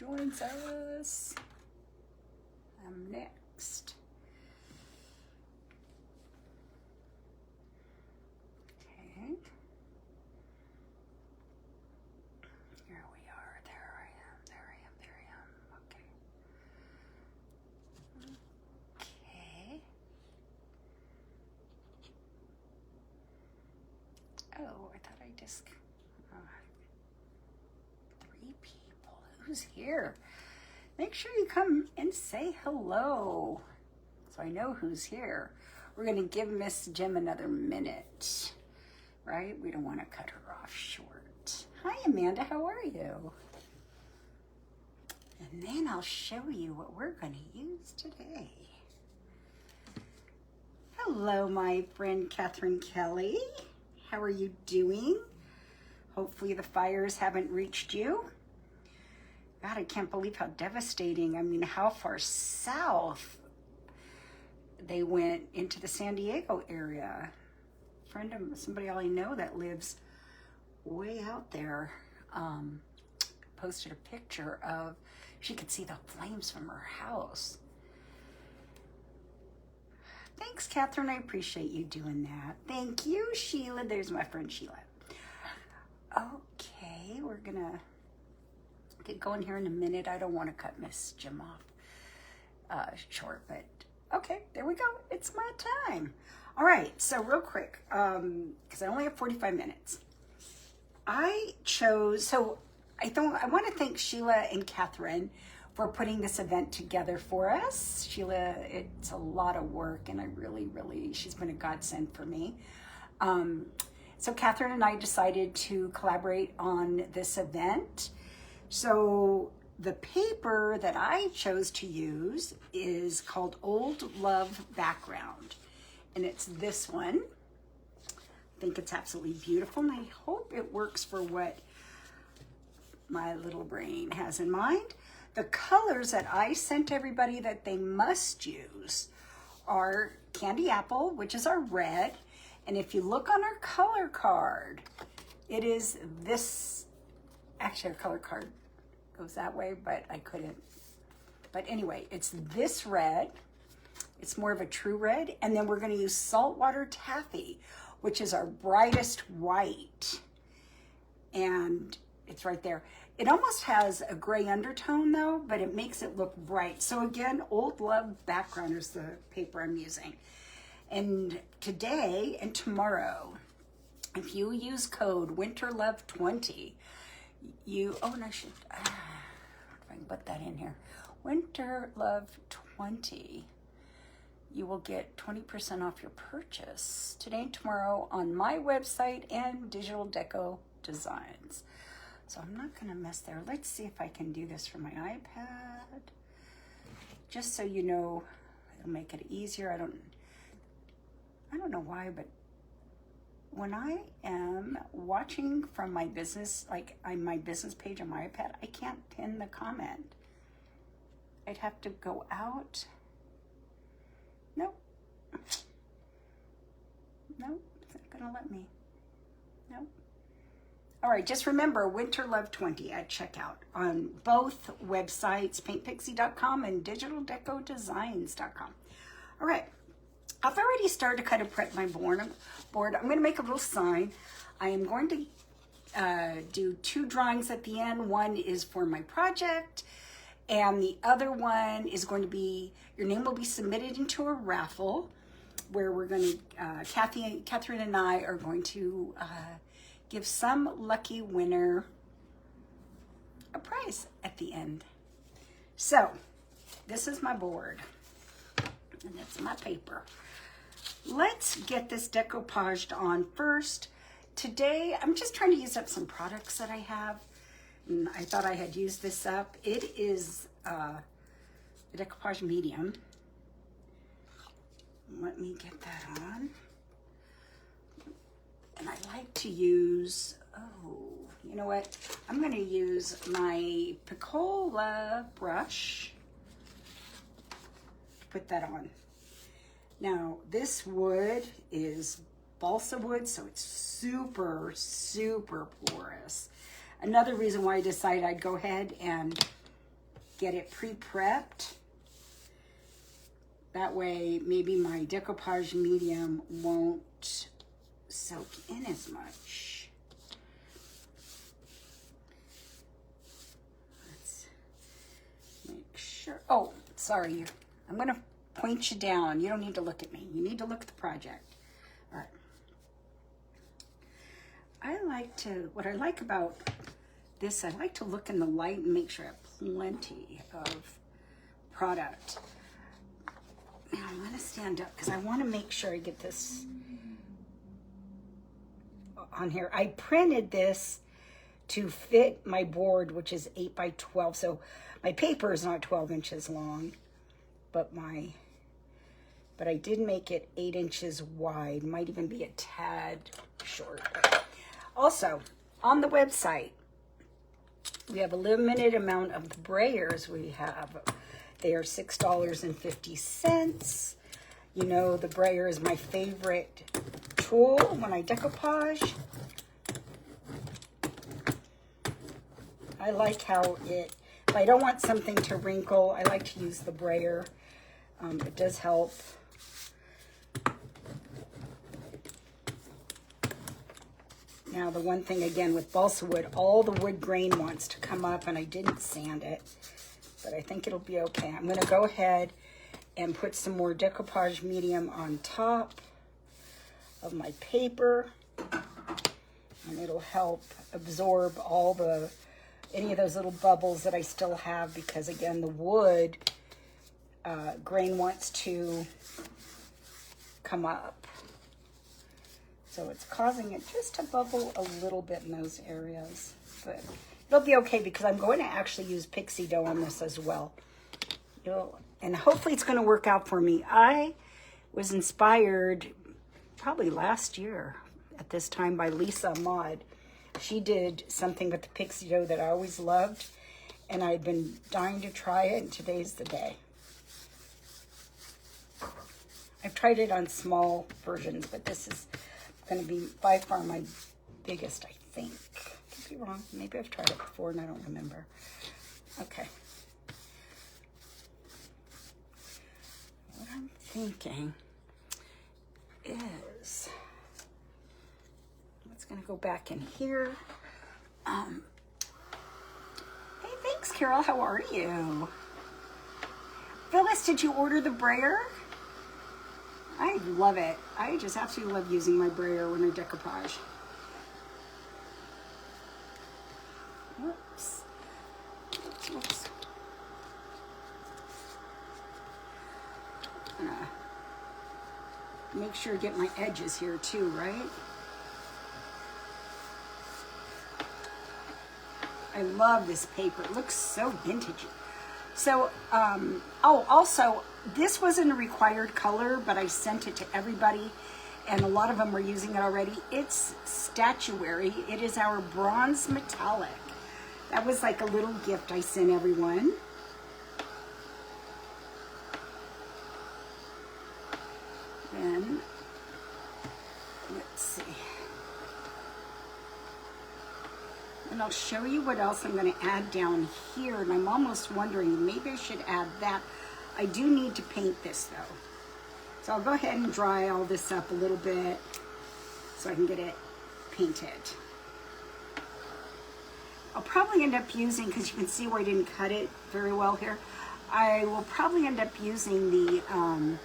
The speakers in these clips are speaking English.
joins us. I'm next. Okay. Here we are. There I am. There I am. There I am. Okay. Okay. Oh, I thought I just... 3 people. Who's here? Make sure you come and say hello so I know who's here. We're going to give Miss Jim another minute, right? We don't want to cut her off short. Hi, Amanda. How are you? And then I'll show you what we're going to use today. Hello, my friend Catherine Kelly. How are you doing? Hopefully the fires haven't reached you. God, I can't believe how devastating. I mean, how far south they went into the San Diego area. A friend of somebody I know that lives way out there posted a picture of, she could see the flames from her house. Thanks, Catherine. I appreciate you doing that. Thank you, Sheila. There's my friend Sheila. Okay, we're gonna get going here in a minute. I don't want to cut Miss Jim off short, but okay, there we go. It's my time. All right, so real quick, because I only have 45 minutes. I want to thank Sheila and Catherine for putting this event together for us. Sheila, it's a lot of work, and I really, she's been a godsend for me. So Catherine and I decided to collaborate on this event. So the paper that I chose to use is called Old Love Background, and it's this one. I think it's absolutely beautiful, and I hope it works for what my little brain has in mind. The colors that I sent everybody that they must use are Candy Apple, which is our red, and if you look on our color card, it is this. Actually, our color card goes that way, but I couldn't. But anyway, it's this red. It's more of a true red. And then we're going to use Saltwater Taffy, which is our brightest white. And it's right there. It almost has a gray undertone though, but it makes it look bright. So again, Old Love Background is the paper I'm using. And today and tomorrow, if you use code WinterLove20, and I should, if I can put that in here, WinterLove20, you will get 20% off your purchase today and tomorrow on my website and Digital Deco Designs. So I'm not gonna mess there. Let's see if I can do this from my iPad. Just so you know, it'll make it easier. I don't know why, but when I am watching from my business, like on my business page on my iPad, I can't pin the comment. I'd have to go out. Nope. Nope, it's not gonna let me. Nope. All right, just remember WinterLove20 at checkout on both websites, paintpixie.com and digitaldecodesigns.com. All right. I've already started to kind of prep my board. I'm going to make a little sign. I am going to do 2 drawings at the end. One is for my project, and the other one is going to be, your name will be submitted into a raffle where we're going to, Catherine and I are going to give some lucky winner a prize at the end. So this is my board, and that's my paper. Let's get this decoupaged on first. Today, I'm just trying to use up some products that I have. And I thought I had used this up. It is a decoupage medium. Let me get that on. And I like to use, you know what? I'm going to use my Picola brush to put that on. Now, this wood is balsa wood, so it's super, super porous. Another reason why I decided I'd go ahead and get it pre-prepped. That way, maybe my decoupage medium won't soak in as much. Let's make sure. Oh, sorry. I'm going to point you down. You don't need to look at me. You need to look at the project. All right. What I like about this, I like to look in the light and make sure I have plenty of product. Now I'm going to stand up because I want to make sure I get this on here. I printed this to fit my board, which is 8 by 12. So my paper is not 12 inches long, but I did make it 8 inches wide. Might even be a tad short. Also, on the website, we have a limited amount of the brayers we have. They are $6.50. You know, the brayer is my favorite tool when I decoupage. I like how if I don't want something to wrinkle, I like to use the brayer. It does help. Now, the one thing, again, with balsa wood, all the wood grain wants to come up, and I didn't sand it, but I think it'll be okay. I'm going to go ahead and put some more decoupage medium on top of my paper, and it'll help absorb any of those little bubbles that I still have, because, again, the wood grain wants to come up. So it's causing it just to bubble a little bit in those areas. But it'll be okay because I'm going to actually use pixie dough on this as well. And hopefully it's going to work out for me. I was inspired probably last year at this time by Lisa Maud. She did something with the pixie dough that I always loved, and I've been dying to try it, and today's the day. I've tried it on small versions, but this is going to be by far my biggest, I think. Could be wrong. Maybe I've tried it before and I don't remember. Okay. What I'm thinking is, it's going to go back in here. Hey, thanks, Carol. How are you? Phyllis, did you order the brayer? I love it. I just absolutely love using my brayer when I decoupage. Whoops. Whoops. Make sure to get my edges here too, right? I love this paper. It looks so vintagey. So, oh, also, this wasn't a required color, but I sent it to everybody, and a lot of them were using it already. It's statuary. It is our bronze metallic. That was like a little gift I sent everyone. Then, let's see. And I'll show you what else I'm going to add down here. And I'm almost wondering, maybe I should add that. I do need to paint this though. So I'll go ahead and dry all this up a little bit so I can get it painted. I'll probably end up using, because you can see where I didn't cut it very well here, I will probably end up using the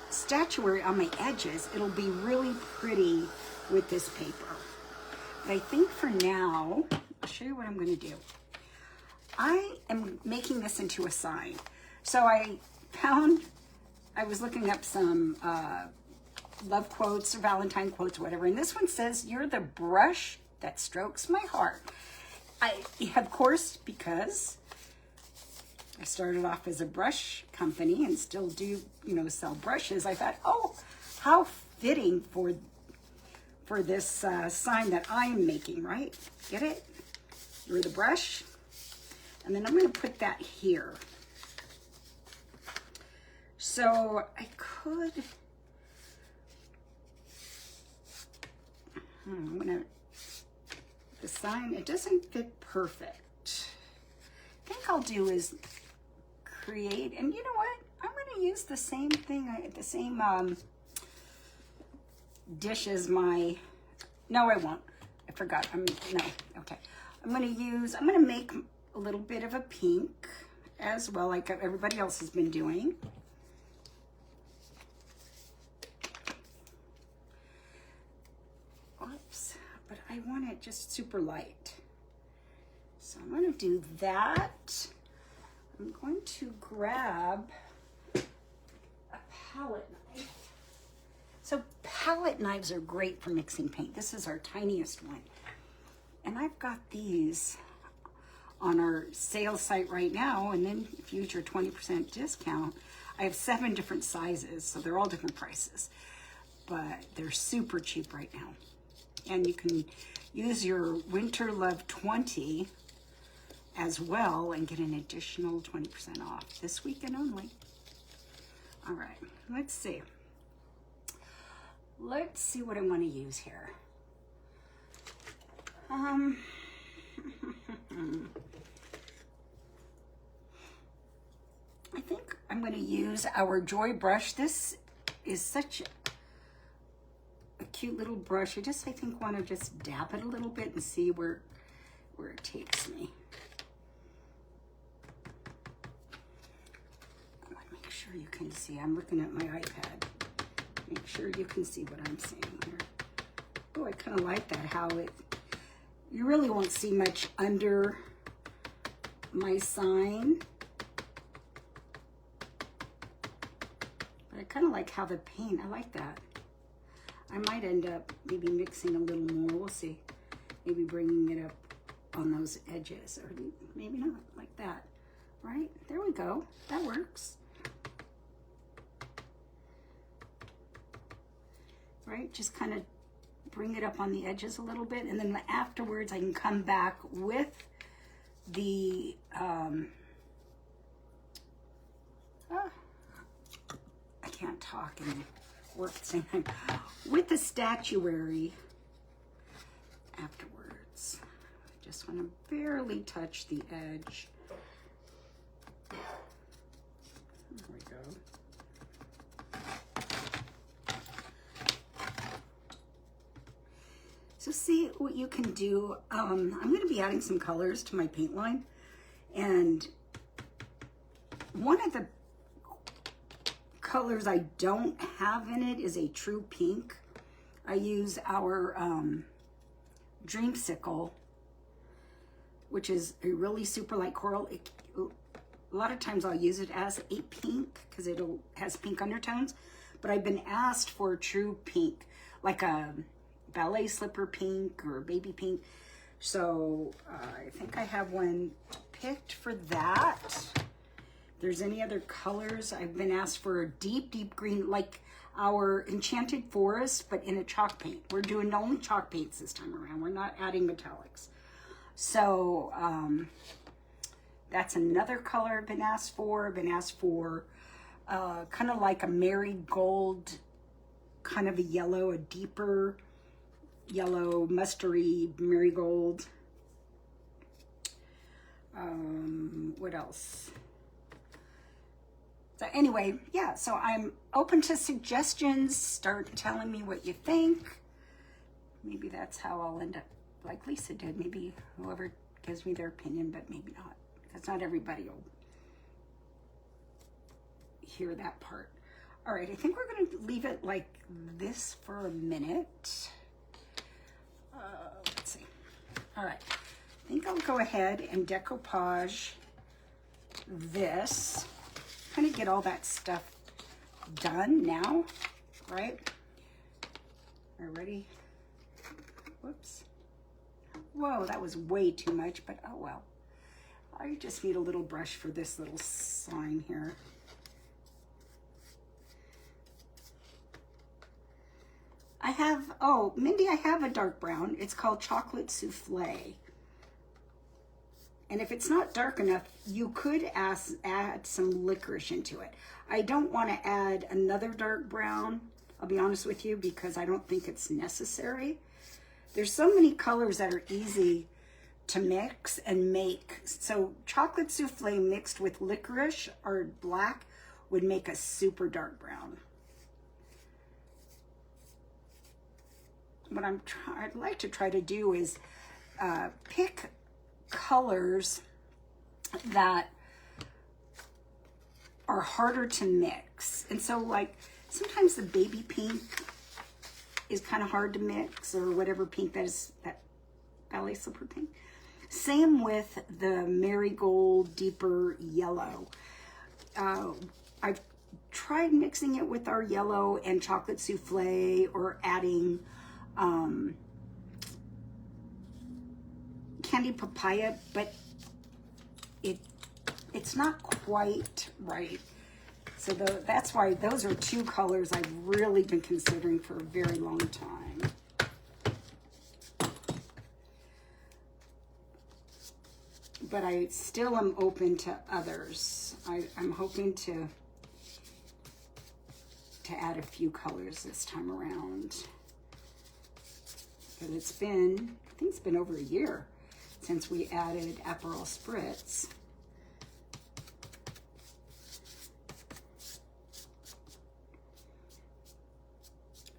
statuary on my edges. It'll be really pretty with this paper. But I think for now, I'll show you what I'm going to do. I am making this into a sign. So I was looking up some love quotes or Valentine quotes, whatever, and this one says, "You're the brush that strokes my heart." Of course, because I started off as a brush company and still do, sell brushes, I thought, oh, how fitting for this sign that I'm making, right? Get it? You're the brush. And then I'm going to put that here. So I could, I'm going to, the sign, it doesn't fit perfect. think I'll do is create, and you know what? I'm going to use the same thing, the same dish as my, no, I won't. I forgot. No, okay. I'm going to make a little bit of a pink as well, like everybody else has been doing. Oops, but I want it just super light. So I'm going to do that. I'm going to grab a palette knife. So palette knives are great for mixing paint. This is our tiniest one. And I've got these on our sales site right now. And then if you use your 20% discount, I have 7 different sizes. So they're all different prices, but they're super cheap right now. And you can use your Winter Love 20 as well and get an additional 20% off this weekend only. All right, let's see. Let's see what I want to use here. I think I'm going to use our Joy brush. This is such a cute little brush. I think want to just dab it a little bit and see where it takes me. I want to make sure you can see. I'm looking at my iPad. Make sure you can see what I'm seeing here. Oh, I kind of like that, how you really won't see much under my sign. But I kind of like how the paint, I like that. I might end up maybe mixing a little more. We'll see. Maybe bringing it up on those edges, or maybe not, like that. Right? There we go. That works. Right? Just kind of bring it up on the edges a little bit, and then afterwards I can come back with the I can't talk and work at the same time, with the statuary afterwards. I just want to barely touch the edge. There we go. So see what you can do. I'm going to be adding some colors to my paint line, and one of the colors I don't have in it is a true pink. I use our Dreamsicle, which is a really super light coral. A lot of times I'll use it as a pink because it has pink undertones, but I've been asked for a true pink, like a ballet slipper pink or baby pink. So I think I have one picked for that. If there's any other colors, I've been asked for a deep, deep green, like our Enchanted Forest, but in a chalk paint. We're doing only chalk paints this time around. We're not adding metallics. So that's another color I've been asked for. I've been asked for kind of like a marigold, kind of a yellow, a deeper yellow, mustardy marigold. What else? So anyway, yeah, so I'm open to suggestions. Start telling me what you think. Maybe that's how I'll end up like Lisa did. Maybe whoever gives me their opinion, but maybe not, because not everybody will hear that part. All right, I think we're going to leave it like this for a minute. Let's see. All right, I think I'll go ahead and decoupage this. Kind of get all that stuff done now, right? Are you ready? Whoops. Whoa, that was way too much, but oh well. I just need a little brush for this little sign here. I have, oh, Mindy, I have a dark brown. It's called Chocolate Souffle. And if it's not dark enough, you could add some licorice into it. I don't want to add another dark brown, I'll be honest with you, because I don't think it's necessary. There's so many colors that are easy to mix and make. So chocolate souffle mixed with licorice or black would make a super dark brown. What I'd like to try to do is pick colors that are harder to mix. And so like sometimes the baby pink is kind of hard to mix, or whatever pink that is, that ballet slipper pink. Same with the marigold deeper yellow. I've tried mixing it with our yellow and chocolate souffle, or adding candied papaya, but it's not quite right. So that's why those are two colors I've really been considering for a very long time. But I still am open to others. I'm hoping to add a few colors this time around. But it's been, I think it's been over a year since we added Aperol Spritz.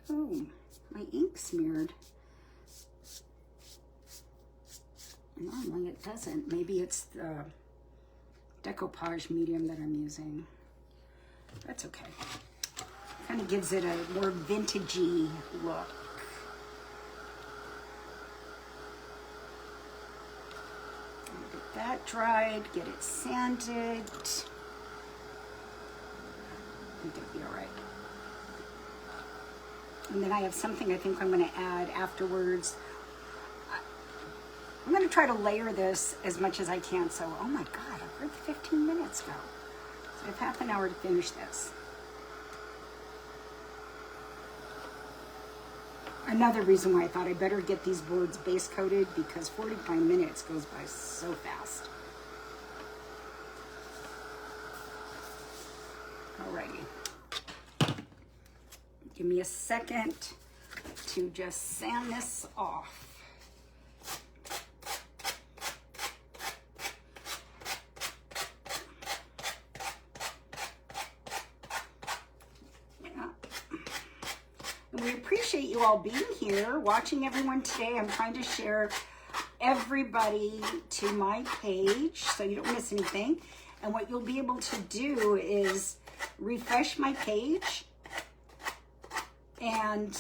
Oh, my ink smeared. Normally it doesn't. Maybe it's the decoupage medium that I'm using. That's okay. Kind of gives it a more vintagey look. Get that dried, get it sanded. I think it'll be all right. And then I have something I think I'm going to add afterwards. I'm going to try to layer this as much as I can. So, oh my God, where'd the 15 minutes go? So I have half an hour to finish this. Another reason why I thought I better get these boards base coated, because 45 minutes goes by so fast. Alrighty. Give me a second to just sand this off. We appreciate you all being here, watching everyone today. I'm trying to share everybody to my page so you don't miss anything. And what you'll be able to do is refresh my page and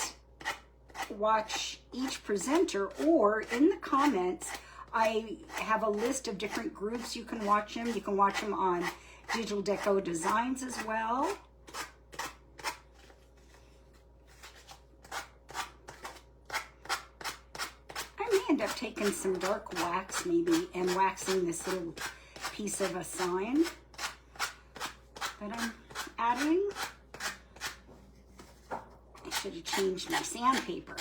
watch each presenter, or in the comments, I have a list of different groups you can watch them. You can watch them on Digital Deco Designs as well. End up taking some dark wax maybe and waxing this little piece of a sign that I'm adding. I should have changed my sandpaper.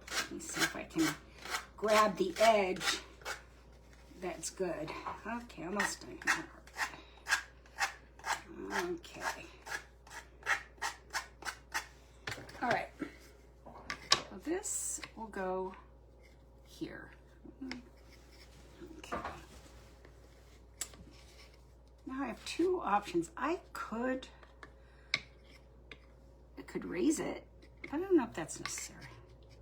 Let me see if I can grab the edge. That's good. Okay, almost done. Okay. All right. So this will go here. Okay. Now I have two options. I could raise it. I don't know if that's necessary.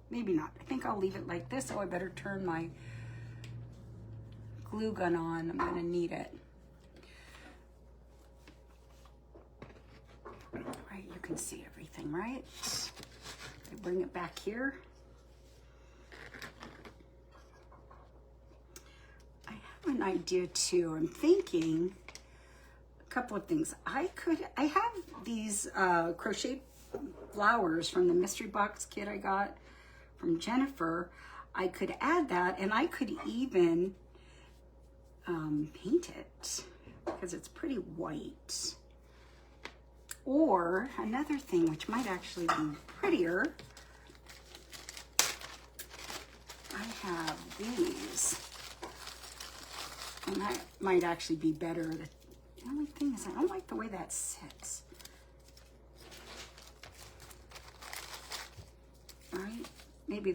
Maybe not. I think I'll leave it like this. Oh, I better turn my glue gun on. I'm going to need it. Right, you can see everything, right? I bring it back here. An idea too. I'm thinking a couple of things. I have these crochet flowers from the mystery box kit I got from Jennifer. I could add that, and I could even paint it because it's pretty white. Or another thing which might actually be prettier, I have these. And that might actually be better. The only thing is I don't like the way that sits. Right? Maybe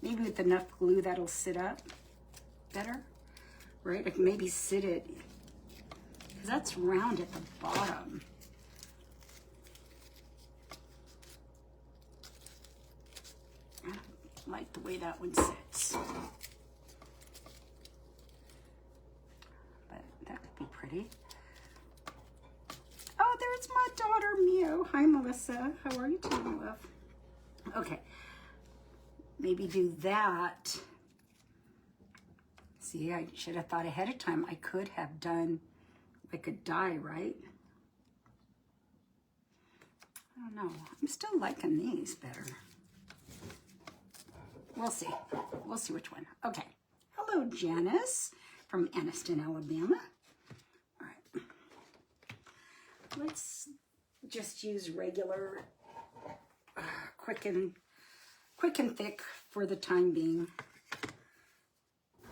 Maybe with enough glue that'll sit up better, right? I can maybe sit it, because that's round at the bottom. I like the way that one sits. But that could be pretty. Oh, there's my daughter, Mew. Hi, Melissa. How are you too, my love? Okay. Maybe do that. See, I should have thought ahead of time. I could have done like a die, right? I don't know. I'm still liking these better. We'll see. We'll see which one. Okay. Hello, Janice from Anniston, Alabama. All right. Let's just use regular quick and thick for the time being.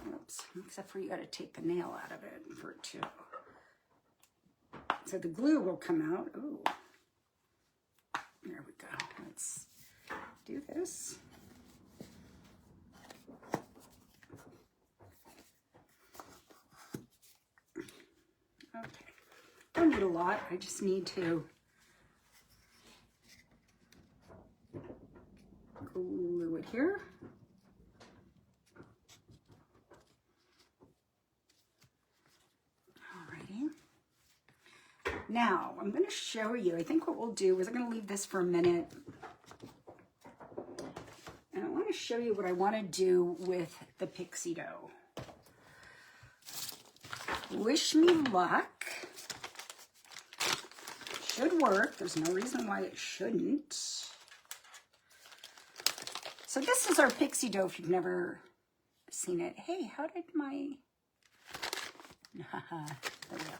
Oops, except for you got to take the nail out of it for it to. So the glue will come out. Ooh, there we go. Let's do this. Okay, don't need a lot. I just need to glue it here. Alrighty. Now I'm going to show you. I think what we'll do is I'm going to leave this for a minute, and I want to show you what I want to do with the pixie dough. Wish me luck. Should work. There's no reason why it shouldn't. So this is our pixie dough if you've never seen it. Hey, how did my... there we go.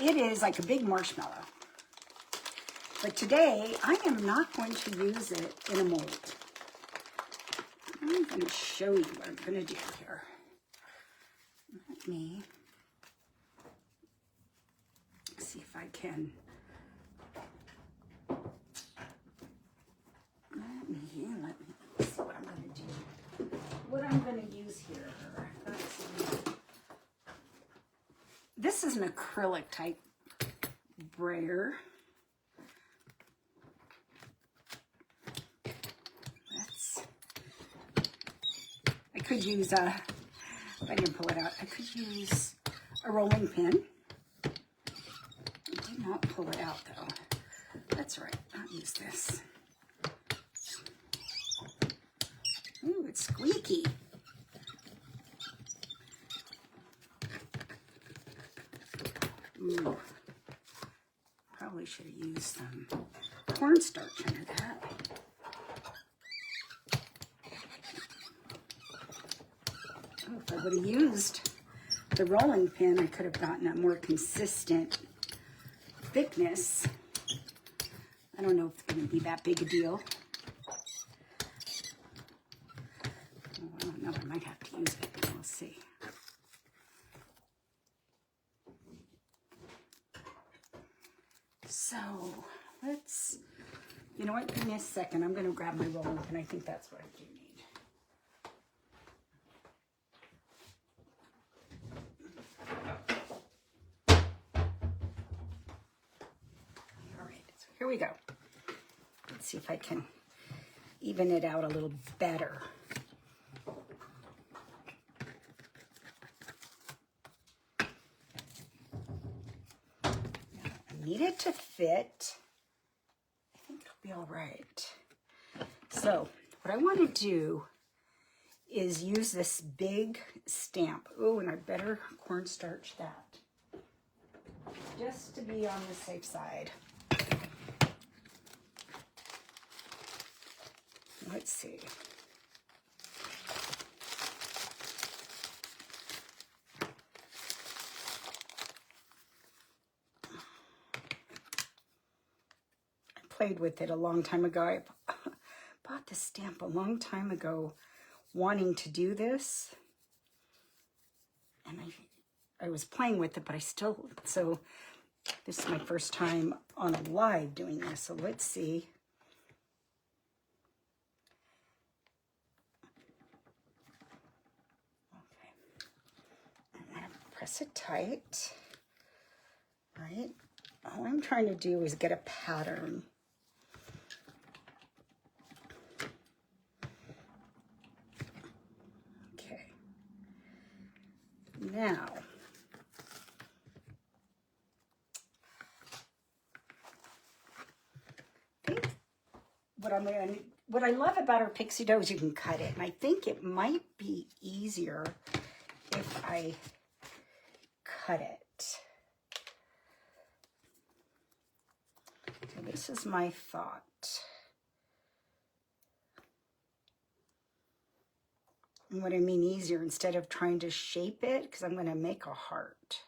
It is like a big marshmallow. But today, I am not going to use it in a mold. I'm going to show you what I'm going to do here. Let me see if I can... Let me see what I'm going to do. What I'm going to use here. Let's see. This is an acrylic type brayer. I could use a, if I didn't pull it out, I could use a rolling pin. I did not pull it out though. That's right, I'll use this. Ooh, it's squeaky. Ooh, probably should have used some cornstarch under that. Oh, if I would have used the rolling pin, I could have gotten a more consistent thickness. I don't know if it's going to be that big a deal. Oh, I don't know, I might have to use it. We'll see. So let's, you know what, give me a second. I'm going to grab my rolling pin. I think that's what I do need. All right, so here we go. Let's see if I can even it out a little better. Need it to fit. I think it'll be all right. So what I want to do is use this big stamp. Oh, and I better cornstarch that just to be on the safe side. Let's see. Played with it a long time ago. I bought this stamp a long time ago wanting to do this, and I was playing with it, but I still, so this is my first time on a live doing this, so let's see. press it tight, right? All I'm trying to do is get a pattern. Okay. Now, I think what I love about our pixie dough is you can cut it, and I think it might be easier if I cut it. So this is my thought. And what I mean easier, instead of trying to shape it, because I'm going to make a heart.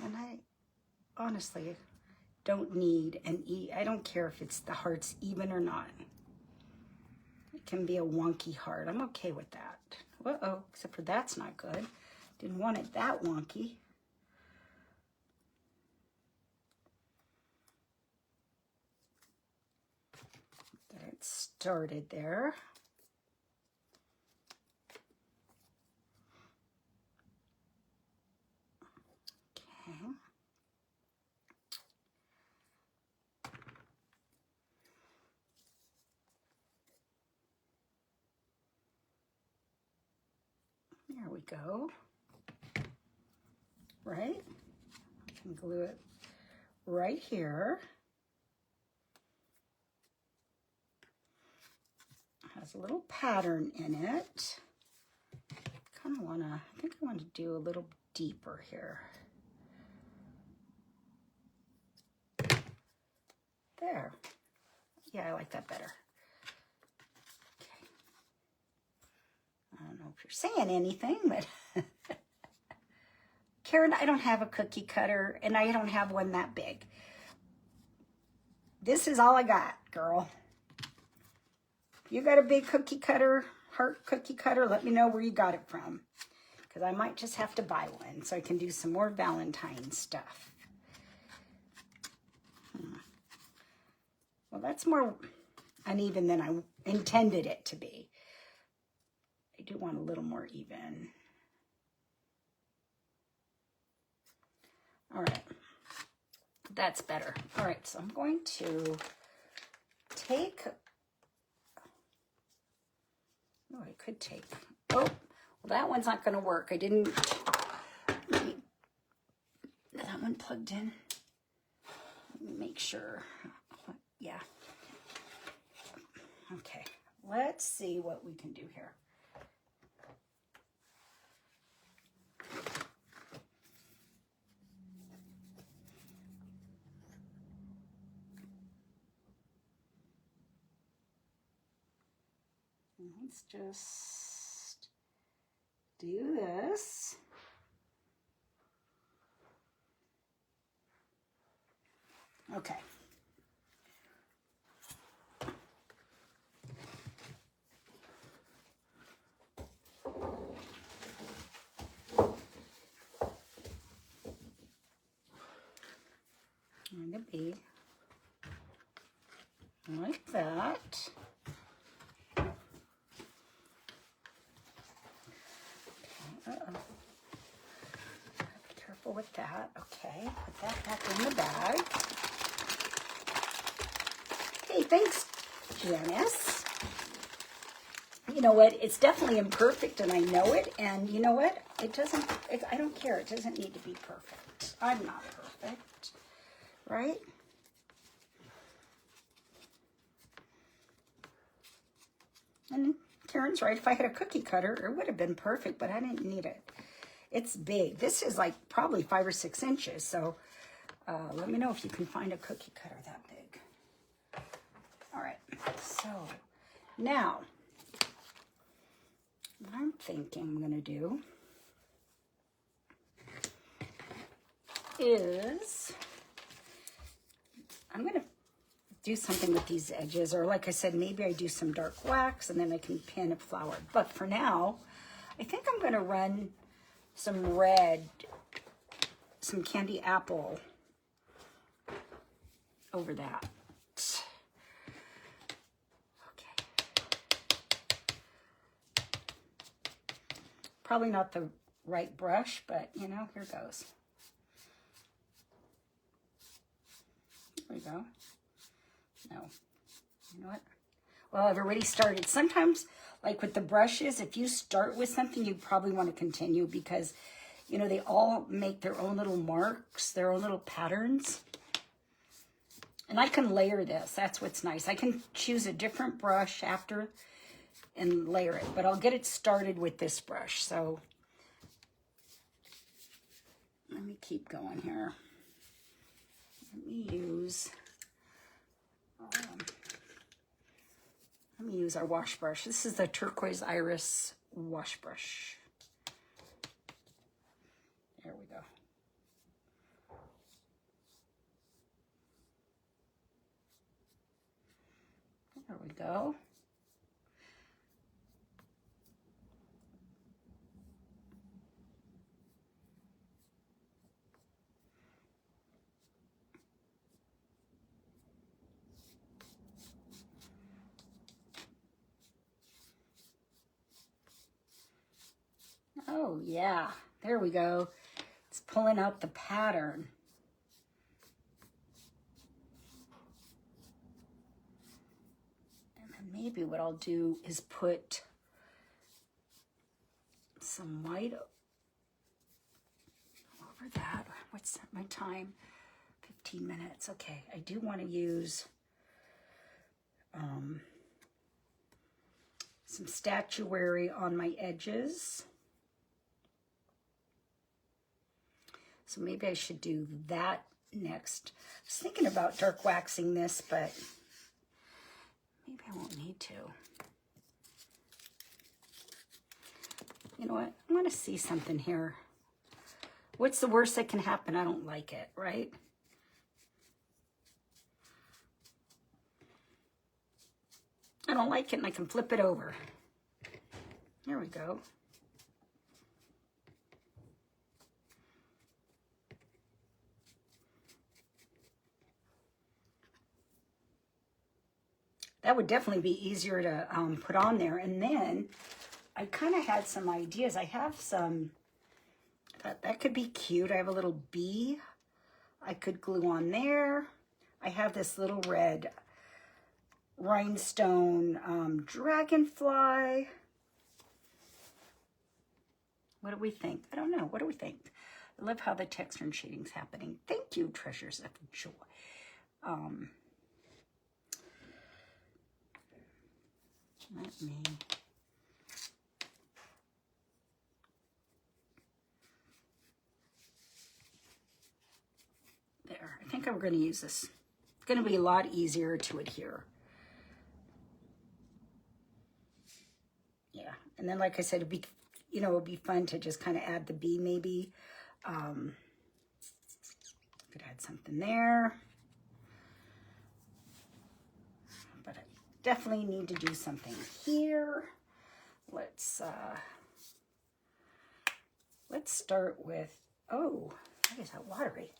And I honestly don't need an I don't care if it's the heart's even or not. It can be a wonky heart. I'm okay with that. Uh-oh, except for that's not good. Didn't want it that wonky. Get it started there. Okay. There we go. Right? I can glue it right here. Has a little pattern in it. I think I want to do a little deeper here. There. Yeah, I like that better. Okay. I don't know if you're saying anything, but Karen, I don't have a cookie cutter, and I don't have one that big. This is all I got, girl. If you got a big cookie cutter, heart cookie cutter, let me know where you got it from, because I might just have to buy one so I can do some more Valentine stuff. Well, that's more uneven than I intended it to be. I do want a little more even. All right, that's better. All right, so I'm going to take, oh, I could take, oh, well, that one's not going to work. I didn't, that one plugged in. Let me make sure. Yeah. Okay, let's see what we can do here. Let's just do this. Okay. Going to be like that. Uh-oh. Be careful with that. Okay, put that back in the bag. Hey, thanks, Janice. You know what? It's definitely imperfect, and I know it. And you know what? I don't care. It doesn't need to be perfect. I'm not perfect, right? And Karen's right. If I had a cookie cutter, it would have been perfect, but I didn't need it. It's big. This is like probably 5 or 6 inches. So let me know if you can find a cookie cutter that big. All right. So now what I'm thinking I'm going to do is I'm going to do something with these edges, or like I said, maybe I do some dark wax and then I can pin a flower. But for now, I think I'm going to run some red, some candy apple over that. Okay. probably not the right brush, but you know, here goes. There we go. No, you know what? Well, I've already started. Sometimes, like with the brushes, if you start with something, you probably want to continue because, you know, they all make their own little marks, their own little patterns. And I can layer this. That's what's nice. I can choose a different brush after and layer it, but I'll get it started with this brush. So let me keep going here. Let me use our wash brush. This is the Turquoise Iris wash brush. There we go. There we go. Oh yeah, there we go. It's pulling out the pattern. And then maybe what I'll do is put some white over that. What's my time? 15 minutes. Okay, I do want to use some statuary on my edges. So maybe I should do that next. I was thinking about dark waxing this, but maybe I won't need to. You know what? I want to see something here. What's the worst that can happen? I don't like it, right? I don't like it and I can flip it over. There we go. That would definitely be easier to put on there. And then I kind of had some ideas. I have some, that could be cute. I have a little bee I could glue on there. I have this little red rhinestone dragonfly. What do we think? I don't know. What do we think? I love how the texture and shading's happening. Thank you, Treasures of Joy. Let me... There. I think I'm going to use this. It's going to be a lot easier to adhere. Yeah. And then, like I said, it'd be, you know, it'd be fun to just kind of add the bee maybe. Could add something there. But I definitely need to do something here. Let's start with, oh, why is that watery?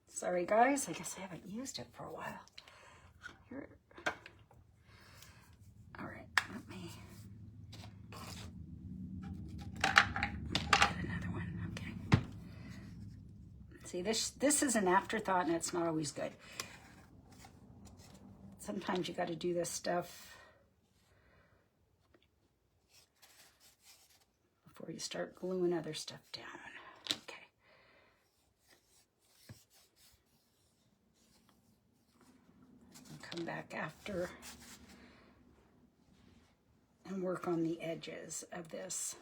Sorry guys, I guess I haven't used it for a while. Here. All right, let me get another one. Okay. See, this is an afterthought and it's not always good. Sometimes you got to do this stuff before you start gluing other stuff down. Okay. I'll come back after and work on the edges of this.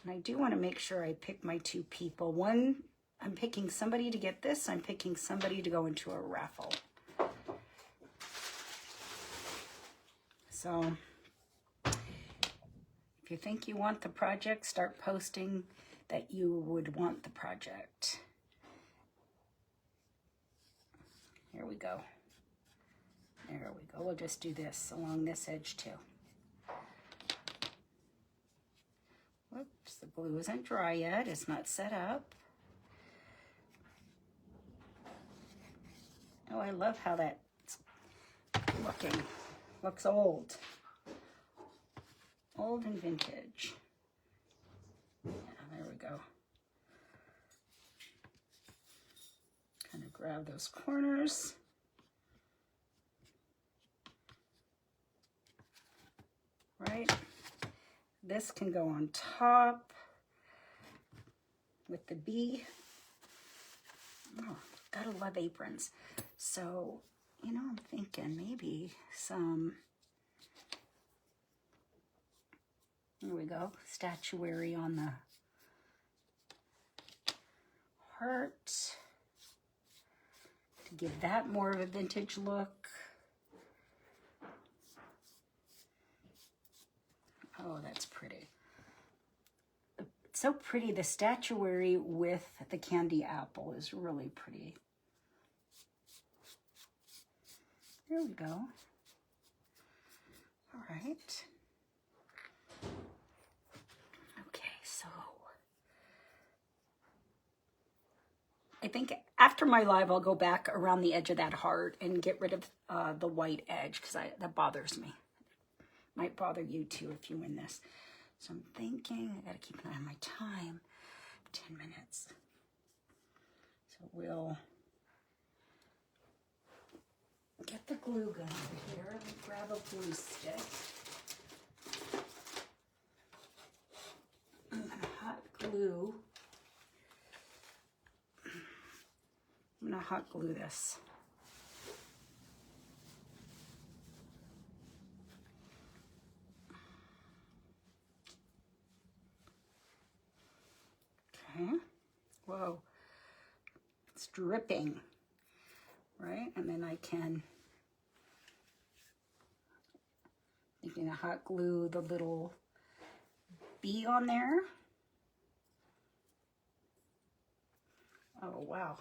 And I do want to make sure I pick my two people. One, I'm picking somebody to get this. I'm picking somebody to go into a raffle. So if you think you want the project, start posting that you would want the project. Here we go. There we go. We'll just do this along this edge too. Whoops, the glue isn't dry yet. It's not set up. Oh, I love how that looking. Looks old. Old and vintage. Yeah, there we go. Kind of grab those corners. Right? This can go on top with the bee. Oh, gotta love aprons. So, you know, I'm thinking maybe some, there we go, statuary on the heart to give that more of a vintage look. Oh, that's pretty. It's so pretty. The statuary with the candy apple is really pretty. There we go. All right. Okay, so I think after my live, I'll go back around the edge of that heart and get rid of the white edge because that bothers me. Might bother you too if you win this. So I'm thinking I gotta keep an eye on my time. 10 minutes. So we'll get the glue gun here. Let me grab a glue stick. I'm gonna hot glue. I'm gonna hot glue this. Okay. Whoa. It's dripping. Right? And then I can, I'm gonna hot glue the little bee on there. Oh, wow.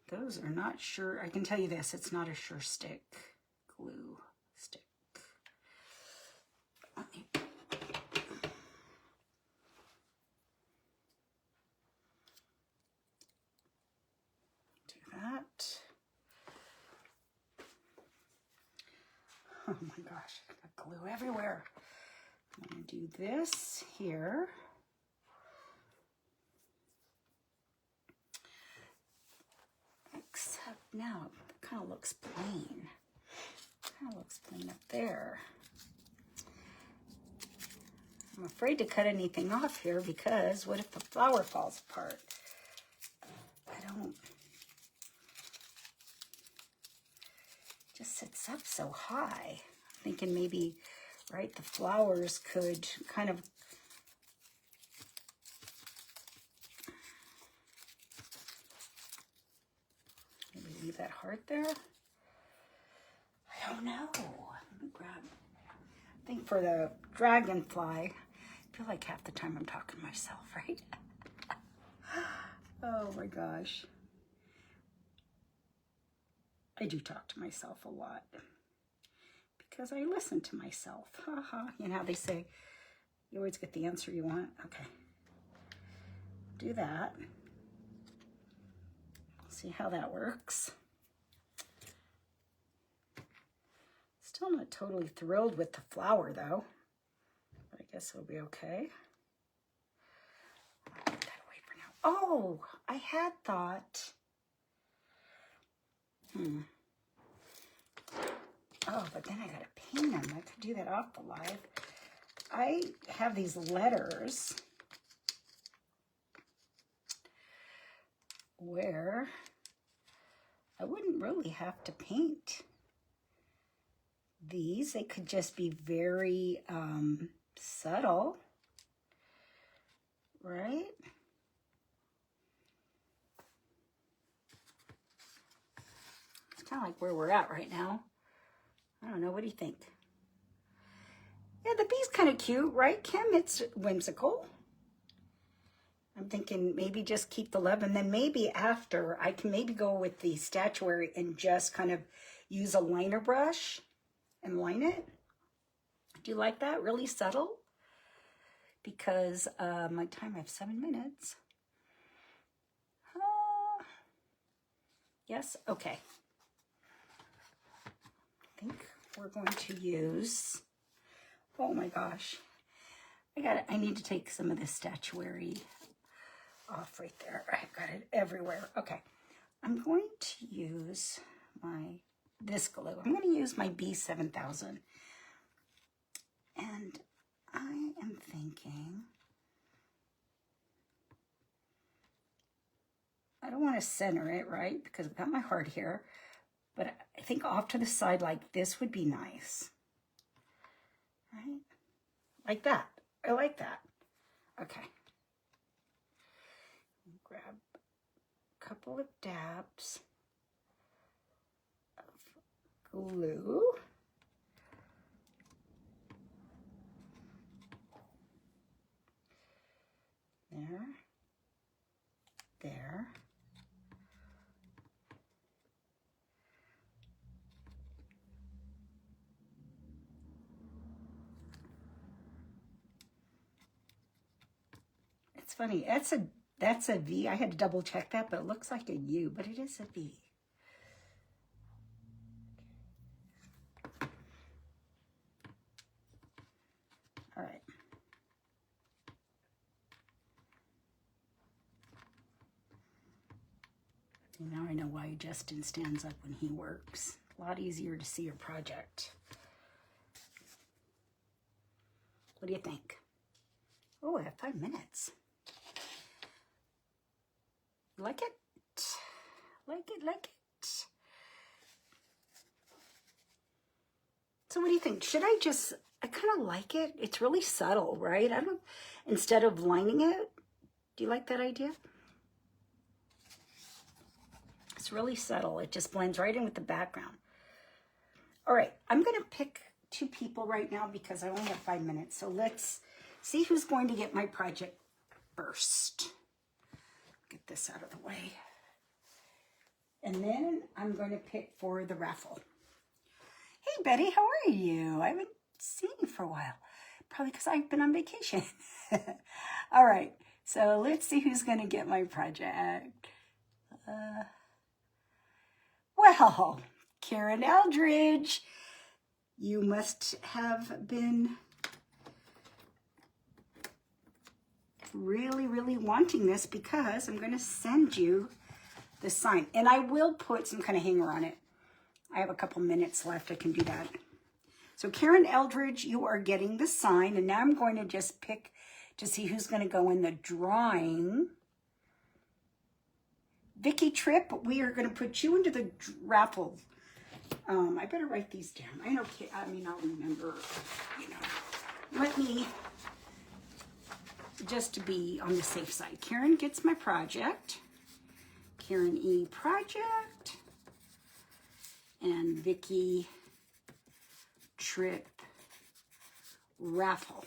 Those are not sure. I can tell you this, it's not a sure stick glue stick. Let me do that. Oh my gosh, I've got glue everywhere. I'm gonna do this here. Except now it kind of looks plain. Kind of looks plain up there. I'm afraid to cut anything off here because what if the flower falls apart? I don't. It just sits up so high. I'm thinking maybe, right, the flowers could kind of maybe leave that heart there. I don't know. Let me grab. I think for the dragonfly, I feel like half the time I'm talking to myself, right? Oh my gosh. I do talk to myself a lot because I listen to myself. Haha. You know how they say you always get the answer you want? Okay. Do that. See how that works. Still not totally thrilled with the flower though. But I guess it'll be okay. I'll put that away for now. Oh, I had thought. Oh, but then I gotta paint them. I could do that off the live. I have these letters where I wouldn't really have to paint these. They could just be very subtle, right? It's kind of like where we're at right now. I don't know, what do you think? Yeah, the bee's kind of cute, right, Kim? It's whimsical. I'm thinking maybe just keep the love, and then maybe after I can maybe go with the statuary and just kind of use a liner brush and line it. Do you like that? Really subtle? Because my time, I have 7 minutes. Yes? Okay. think we're going to use, oh my gosh, I need to take some of this statuary off right there. I've got it everywhere. Okay, I'm going to use this glue. I'm going to use my B7000. And I am thinking, I don't want to center it, right? Because I've got my heart here. But I think off to the side like this would be nice. Right? Like that. I like that. Okay. Grab a couple of dabs of glue. There. It's funny, that's a V. I had to double check that, but it looks like a U, but it is a V. All right. Now I know why Justin stands up when he works. A lot easier to see your project. What do you think? Oh, I have 5 minutes. Like it? Like it, like it. So what do you think? Should I kind of like it. It's really subtle, right? Instead of lining it, do you like that idea? It's really subtle. It just blends right in with the background. All right, I'm going to pick 2 people right now because I only have 5 minutes. So let's see who's going to get my project first. Get this out of the way. And then I'm going to pick for the raffle. Hey, Betty, how are you? I haven't seen you for a while. Probably because I've been on vacation. All right, so let's see who's going to get my project. Well, Karen Eldridge, you must have been really, really wanting this because I'm going to send you the sign. And I will put some kind of hanger on it. I have a couple minutes left. I can do that. So Karen Eldridge, you are getting the sign. And now I'm going to just pick to see who's going to go in the drawing. Vicky Tripp, we are going to put you into the raffle. I better write these down. I'll remember, Let me, just to be on the safe side. Karen gets my project. Karen E. project. And Vicky Tripp raffle.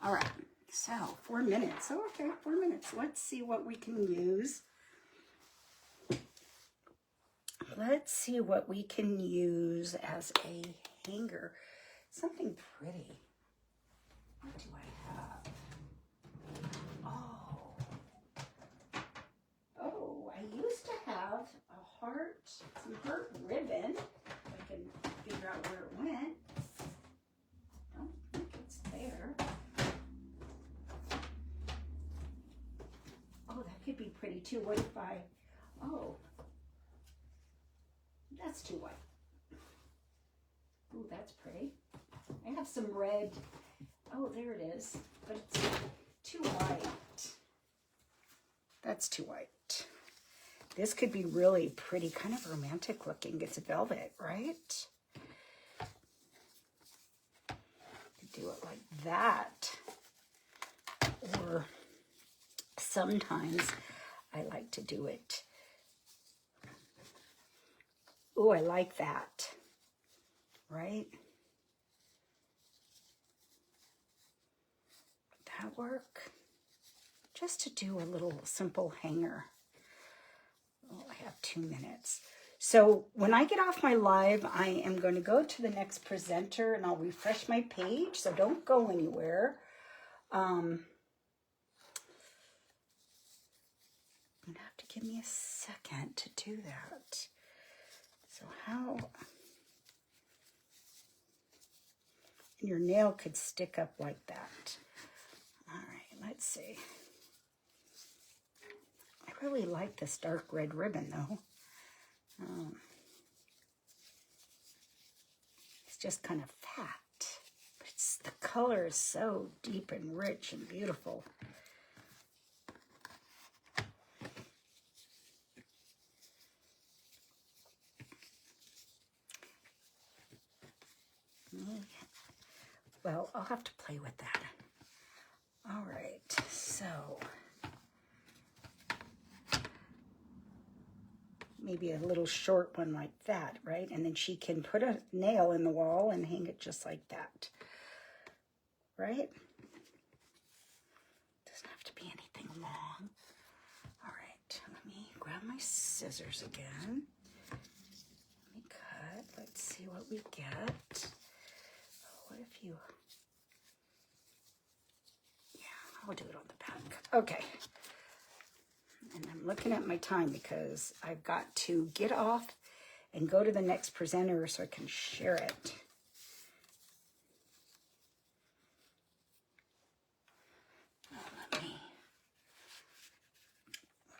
All right. So 4 minutes. Oh, okay, 4 minutes. Let's see what we can use. Let's see what we can use as a hanger. Something pretty. What do I have? Oh, I used to have some heart ribbon. I can figure out where it went. I don't think it's there. Oh, that could be pretty too. What if that's too white. Ooh, that's pretty. I have some red. Oh, there it is. But it's too white. That's too white. This could be really pretty, kind of romantic looking. It's velvet, right? Do it like that. Or sometimes I like to do it. Oh, I like that. Right? Would that work? Just to do a little simple hanger. Oh, I have 2 minutes. So when I get off my live, I am going to go to the next presenter and I'll refresh my page. So don't go anywhere. You're going to have to give me a second to do that. So how And your nail could stick up like that. All right, let's see. I really like this dark red ribbon though. It's just kind of fat. But the color is so deep and rich and beautiful. Well, I'll have to play with that. All right, so maybe a little short one like that, right? And then she can put a nail in the wall and hang it just like that, right? Doesn't have to be anything long. All right, let me grab my scissors again. Let me cut. Let's see what we get. What if you... Yeah, I'll do it on the back. Okay. And I'm looking at my time because I've got to get off and go to the next presenter so I can share it.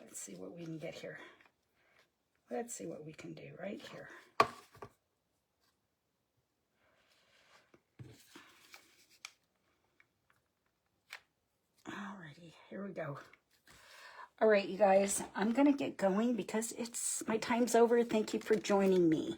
Let's see what we can get here. Let's see what we can do right here. Alrighty, here we go. All right, you guys, I'm going to get going because my time's over. Thank you for joining me.